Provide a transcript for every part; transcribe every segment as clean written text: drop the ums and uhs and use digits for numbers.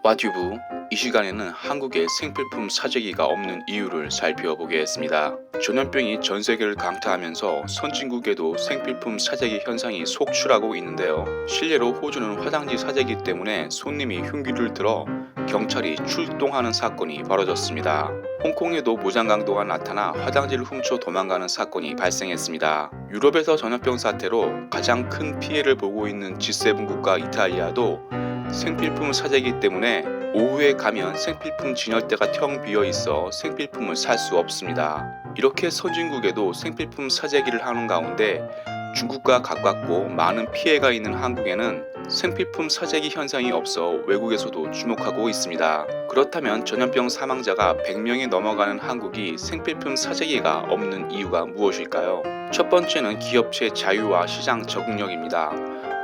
와튜브, 이 시간에는 한국에 생필품 사재기가 없는 이유를 살펴보겠습니다. 전염병이 전 세계를 강타하면서 선진국에도 생필품 사재기 현상이 속출하고 있는데요. 실례로 호주는 화장지 사재기 때문에 손님이 흉기를 들어 경찰이 출동하는 사건이 벌어졌습니다. 홍콩에도 무장강도가 나타나 화장지를 훔쳐 도망가는 사건이 발생했습니다. 유럽에서 전염병 사태로 가장 큰 피해를 보고 있는 G7 국가 이탈리아도 생필품 사재기 때문에 오후에 가면 생필품 진열대가 텅 비어 있어 생필품을 살 수 없습니다. 이렇게 선진국에도 생필품 사재기를 하는 가운데 중국과 가깝고 많은 피해가 있는 한국에는 생필품 사재기 현상이 없어 외국에서도 주목하고 있습니다. 그렇다면 전염병 사망자가 100명이 넘어가는 한국이 생필품 사재기가 없는 이유가 무엇일까요? 첫 번째는 기업체 자유와 시장 적응력입니다.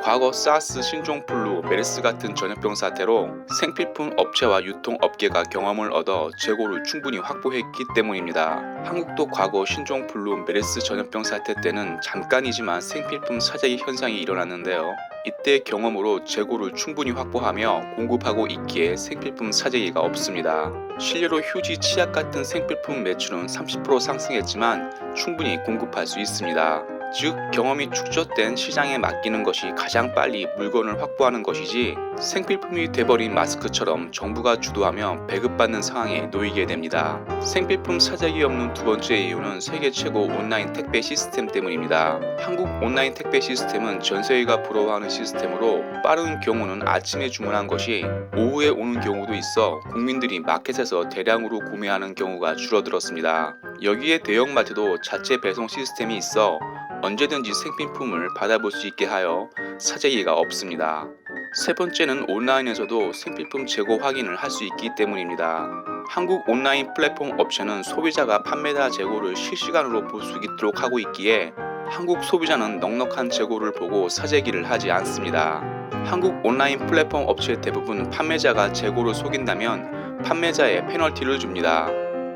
과거 사스, 신종플루, 메르스 같은 전염병 사태로 생필품 업체와 유통업계가 경험을 얻어 재고를 충분히 확보했기 때문입니다. 한국도 과거 신종플루, 메르스 전염병 사태 때는 잠깐이지만 생필품 사재기 현상이 일어났는데요. 이때 경험으로 재고를 충분히 확보하며 공급하고 있기에 생필품 사재기가 없습니다. 실례로 휴지, 치약 같은 생필품 매출은 30% 상승했지만 충분히 공급할 수 있습니다. 즉, 경험이 축적된 시장에 맡기는 것이 가장 빨리 물건을 확보하는 것이지 생필품이 돼버린 마스크처럼 정부가 주도하며 배급받는 상황에 놓이게 됩니다. 생필품 사재기 없는 두 번째 이유는 세계 최고 온라인 택배 시스템 때문입니다. 한국 온라인 택배 시스템은 전 세계가 부러워하는 시스템으로 빠른 경우는 아침에 주문한 것이 오후에 오는 경우도 있어 국민들이 마켓에서 대량으로 구매하는 경우가 줄어들었습니다. 여기에 대형마트도 자체 배송 시스템이 있어 언제든지 생필품을 받아볼 수 있게 하여 사재기가 없습니다. 세 번째는 온라인에서도 생필품 재고 확인을 할 수 있기 때문입니다. 한국 온라인 플랫폼 업체는 소비자가 판매자 재고를 실시간으로 볼 수 있도록 하고 있기에 한국 소비자는 넉넉한 재고를 보고 사재기를 하지 않습니다. 한국 온라인 플랫폼 업체 대부분 판매자가 재고를 속인다면 판매자에 페널티를 줍니다.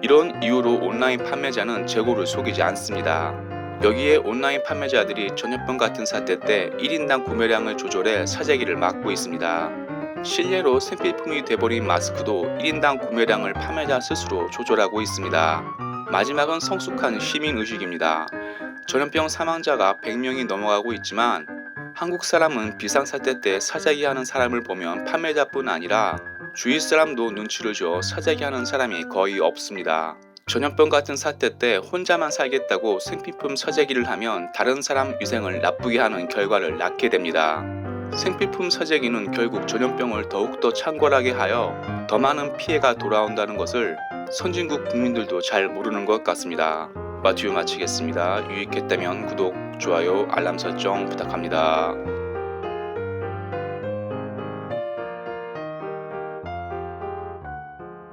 이런 이유로 온라인 판매자는 재고를 속이지 않습니다. 여기에 온라인 판매자들이 전염병 같은 사태 때 1인당 구매량을 조절해 사재기를 막고 있습니다. 실례로 생필품이 돼버린 마스크도 1인당 구매량을 판매자 스스로 조절하고 있습니다. 마지막은 성숙한 시민의식입니다. 전염병 사망자가 100명이 넘어가고 있지만 한국 사람은 비상사태 때 사재기하는 사람을 보면 판매자뿐 아니라 주위 사람도 눈치를 줘 사재기하는 사람이 거의 없습니다. 전염병 같은 사태 때 혼자만 살겠다고 생필품 사재기를 하면 다른 사람 위생을 나쁘게 하는 결과를 낳게 됩니다. 생필품 사재기는 결국 전염병을 더욱더 창궐하게 하여 더 많은 피해가 돌아온다는 것을 선진국 국민들도 잘 모르는 것 같습니다. 마튜브 마치겠습니다. 유익했다면 구독, 좋아요, 알람 설정 부탁합니다.